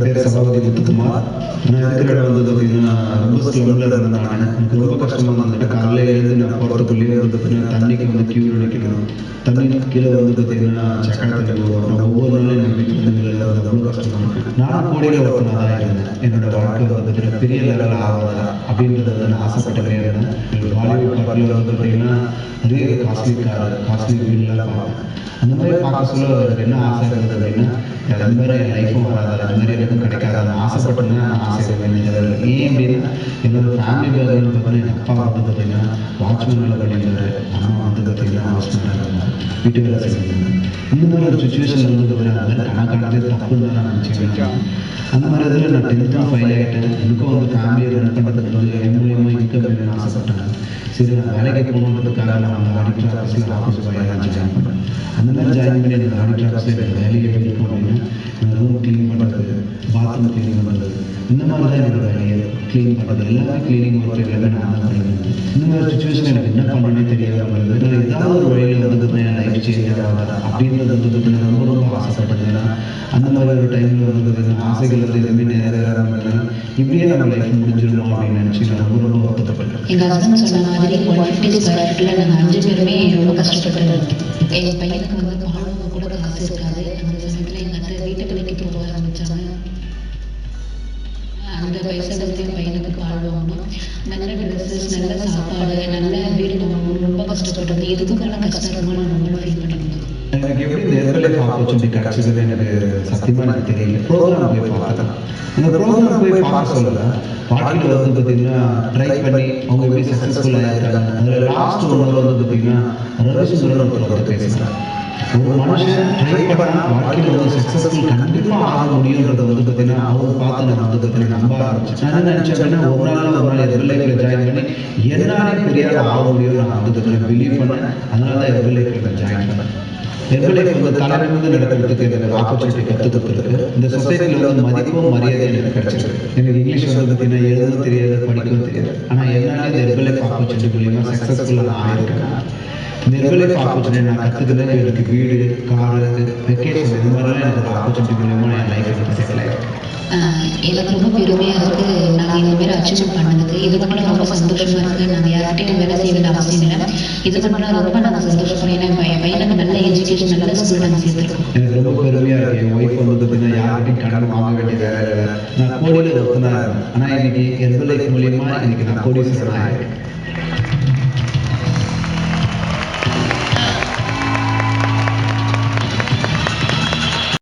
பேர் சபாபதி முத்துக்குமார். நான் இருக்கிற இடம் வந்து பார்த்தீங்கன்னா ரொம்ப ஸ்லம்மில் இருந்தேன். நான் எனக்கு ரொம்ப கஷ்டமாக இருந்துட்டு காலையில் எழுந்து நான் போகிறதுக்குள்ளேயே வந்து பார்த்தீங்கன்னா தண்ணிக்கு வந்து க்யூ நிற்கணும். தண்ணி கீழே வந்து பார்த்தீங்கன்னா சக்கரை தண்ணி வரும். நான் ஒவ்வொரு நாளும் எங்கள் வீட்டில் வெளியில் வந்து அவ்வளோ கஷ்டமாக இருக்கும். நானும் கோடியில் ஒருத்தனாக தான் இருந்தேன். என்னோட வாழ்க்கை வந்து பார்த்தீங்கன்னா பெரிய லெவலில் ஆகாதா அப்படின்றத நான் ஆசைப்பட்டுட்டே இருந்தேன். பாலிவுட் படத்தில் வந்து பார்த்தீங்கன்னா நிறைய காஸ்ட்லி கார் காஸ்ட்லி வீடெல்லாம் பார்ப்பேன். அந்த மாதிரி பார்க்க சொல்ல எனக்கு என்ன ஆசை இருந்தது அப்படின்னா அது மாதிரி என் லைஃப்பும் வராது, அது மாதிரி எனக்கும் கிடைக்காது. நான் ஆசைப்பட்டேன்னா ஆசை நிறைவேறல. ஏன் அப்படின்னா என்னோட ஃபேமிலி பேக்ரவுண்ட் பார்த்தீங்கன்னா எங்கள் அப்பா வந்து பார்த்தீங்கன்னா வாட்ச்மேன் வேலை பண்ணியிருந்தார். அம்மா வந்து பார்த்தீங்கன்னா ஹவுஸ்மேனாக இருந்தாங்க, வீட்டு வேலை செஞ்சுருந்தாங்க. இந்த மாதிரி ஒரு சுச்சுவேஷன் வந்து பார்த்தீங்கன்னா அது கணக்கானதே தப்புன்னு தான் நான் நினச்சிக்கிறேன். அந்த மாதிரி இதில் நான் 10th ஃபெயில் ஆகிட்டேன். எனக்கும் வந்து ஃபேமிலியை ரன் பண்ணுறதுக்கு வந்து என் மூலியமாக இன்கம் வேணும்னு ஆசைப்பட்டேன். சரி நான் வேலைக்கு போகணுன்றதுக்காக நான் ஆடிட்டர் ஆஃபீஸில் ஆஃபீஸ் பாயாக நான் ஜாயின் பண்ணேன். அந்த மாதிரி ஜாயின் பண்ணி எனக்கு ஆடிட்டர் ஆஃபீஸில் எனக்கு வேலையை இருக்கும் அப்படின்னா நான் ரூம் க்ளீன் பண்ணுறது, பாத்ரூம் க்ளீன் பண்ணுறது, இந்த மாதிரி தான் என்னோட வேலையை க்ளீன் பண்ணுறது, எல்லாமே க்ளீனிங் ஒர்க் எல்லாமே நான் தான் பண்ணியிருந்தேன். இந்த மாதிரி சுச்சுவேஷன் எனக்கு என்ன பண்ணணும்னே தெரியாமல் இருந்தது. நான் ஏதாவது ஒரு வழியில் வந்து என் லைஃப் சேஞ்ச் ஆகாதா அப்படின்றது வந்து நான் ரொம்ப ரொம்ப ஆசைப்பட்டேன். ஏன்னா அந்த மாதிரி ஒரு டைமில் வந்து ஆசைகள் வந்து எதுவுமே நிறைவேறாமல் இப்படியே நம்ம லைஃப் முடிஞ்சிடணும் அப்படின்னு நினச்சி நான் ரொம்ப ரொம்ப வருத்தப்பட்டேன். எங்கள் ஹஸ்பண்ட் சொன்ன மாதிரி 150 ஸ்கொயர் ஃபீட்டில் நாங்கள் 5 பேருமே ரொம்ப கஷ்டப்பட்டு எங்கள் பையனுக்கு வந்து பாடம் கூட காசு இருக்காது. அந்த சமயத்தில் எங்கள் அத்தை வீட்டு பிள்ளைக்கு போக ஆரம்பித்தாங்க. அந்த பைசா வந்து என் பையனுக்கு பால் வாங்கணும், நல்ல ட்ரெஸ்ஸஸ், நல்ல சாப்பாடு, நல்ல வீடு வாங்கணும். ரொம்ப கஷ்டப்பட்டது. எதுக்குமான கஷ்டமாக நான் ரொம்ப ஃபீல் பண்ணியிருந்தேன். எனக்கு எப்படி இந்த லைஃப் ஆப்பர்ச்சுனிட்டி கிடைச்சது எனக்கு சத்தியமாக எனக்கு தெரியல. ப்ரோக்ராம் போய் பார்த்தேன். இந்த ப்ரோக்ராம் போய் பார்க்க சொல்லலை, வாழ்க்கையில் வந்து பார்த்தீங்கன்னா ட்ரை பண்ணி அவங்க எப்படி சக்ஸஸ்ஃபுல்லாக இருக்காங்க. அதில் லாஸ்ட் ஒன்று வந்து பார்த்தீங்கன்னா ரவிசுந்தரன் ஒருத்தர் வந்து பேசுகிறாங்க. ஒரு மனுஷன் ட்ரை பண்ணால் வாழ்க்கையில் வந்து சக்ஸஸ்ஃபுல் கண்டிப்பாக ஆக முடியுன்றதை வந்து பார்த்தீங்கன்னா அவங்க பார்த்து நான் வந்து பார்த்தீங்கன்னா நம்ப ஆரம்பிச்சேன். நான் என்ன நினச்சேன் அப்படின்னா ஒரு நாள் எதிர்லைஃப்பில் ஜாயின் பண்ணி என்னாலே பெரிய ஆக முடியும் நான் வந்து பார்த்தீங்கன்னா பிலீவ் பண்ணேன். அதனால தான் எதிர்லைஃப்பில் ஜாயின் பண்ணேன். எதிர்லைஃப் வந்து தலைநிமிர்ந்து நடக்கிறதுக்கு எனக்கு ஆப்பர்ச்சுனிட்டி கற்றுக்கிறதுக்கு இந்த சொசைட்டியில் வந்து மதிப்பும் மரியாதை எனக்கு கிடைச்சிருக்கு. எனக்கு இங்கிலீஷ் வந்து பார்த்தீங்கன்னா எழுதவும் தெரியாது, படிக்கவும் தெரியாது. ஆனால் என்னால் இந்த எதிர்லைஃப் ஆப்பர்ச்சுனிட்டி மூலியமாக சக்ஸஸ்ஃபுல்லாக நான் ஆகியிருக்கேன். இந்த எதிர்லைஃப் ஆப்பர்ச்சுனிட்டி நான் கற்றுக்கிறது எனக்கு வீடு, காரு, வெக்கேஷன் இது மாதிரிலாம் எனக்கு ஒரு ஆப்பர்ச்சுனிட்டி மூலியமாக என் லைஃப் எனக்கு செட்டில் ஆகிருக்கு. எனக்கு ரொம்ப பெருமையாக இருக்குது நாங்கள் இந்த மாதிரி அச்சீவ் பண்ணதுக்கு. இது மட்டும் ரொம்ப சந்தோஷமாக இருக்குது. நாங்கள் யார்கிட்டையும் வேலை செய்ய வேண்டிய அவசியம் இல்லை. இது மட்டும் ரொம்ப நாங்கள் சந்தோஷப்படுறோம். ஏன்னா என் பையனுக்கு நல்ல எஜுகேஷன், நல்ல ஸ்கூல் நாங்கள் சேர்த்துருக்கோம். எனக்கு ரொம்ப பெருமையாக இருக்குது. என் ஒய்ஃப் வந்து பார்த்தீங்கன்னா யார்கிட்டையும் கடன் வாங்க வேண்டிய வேலை இல்லை. நான் கோடியில் ஒருத்தனாக இருந்தேன். ஆனால் இன்னைக்கு எதிர்லைஃப் மூலியமாக இன்னைக்கு நான் கோடீஸ்வரன் ஆகிருக்கேன்.